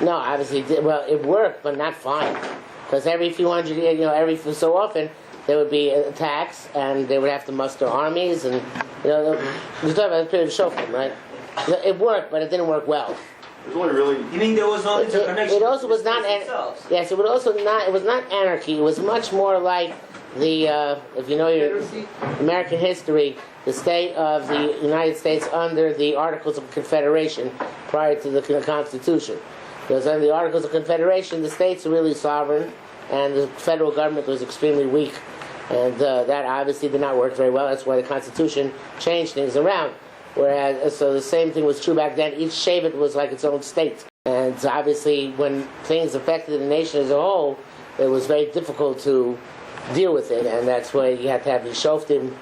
No, obviously, well, it worked, but not fine. Because every few hundred years, every so often, there would be attacks, and they would have to muster armies, and, you're talking about the period of Shoftim, right? It worked, but it didn't work well. It was only really... You mean there was no interconnection? It also was not... Yes, it was not anarchy. It was much more like the, if you know your American history, the state of the United States under the Articles of Confederation prior to the Constitution. Because under the Articles of Confederation, the states are really sovereign, and the federal government was extremely weak. And that obviously did not work very well. That's why the Constitution changed things around. Whereas, so the same thing was true back then. Each Shevet was like its own state. And obviously, when things affected the nation as a whole, it was very difficult to deal with it. And that's why you had to have these Shoftim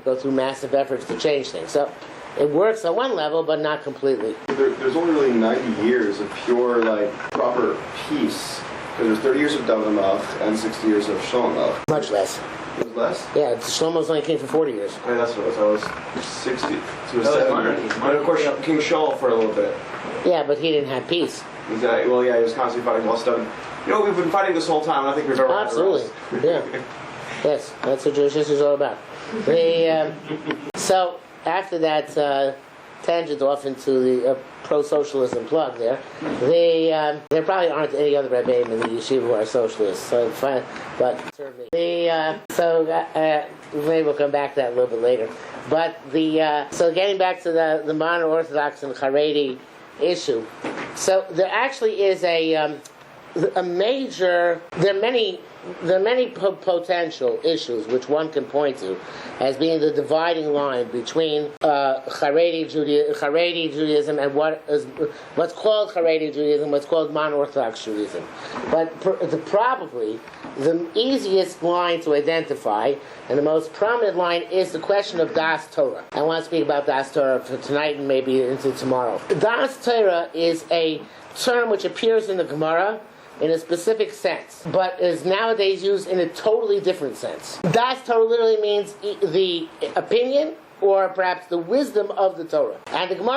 go through massive efforts to change things. So it works on one level, but not completely. There's only really 90 years of pure, proper peace. There's 30 years of David Melch and 60 years of Shlomo Melch. Much less. It was less? Yeah, Shlomo's only king for 40 years. Okay, that's what it was. I was 60. So it was 70. But of course, King Shaul for a little bit. Yeah, but he didn't have peace. Well, yeah, he was constantly fighting while studying. We've been fighting this whole time, and I think we've ever had absolutely. Yeah. Yes, that's what Jewish history is all about. So, after that tangent off into the pro-socialism plug there probably aren't any other rebbeim in the yeshiva who are socialists, so fine, but certainly. Maybe we'll come back to that a little bit later. But so getting back to the modern Orthodox and Haredi issue, so there actually is a major, there are many potential issues which one can point to as being the dividing line between Haredi Judaism and what's called Haredi Judaism, what's called non-Orthodox Judaism. But probably the easiest line to identify and the most prominent line is the question of Da'as Torah. I want to speak about Da'as Torah for tonight and maybe into tomorrow. Da'as Torah is a term which appears in the Gemara in a specific sense, but is nowadays used in a totally different sense. Da'as Torah literally means the opinion or perhaps the wisdom of the Torah. And the Gemara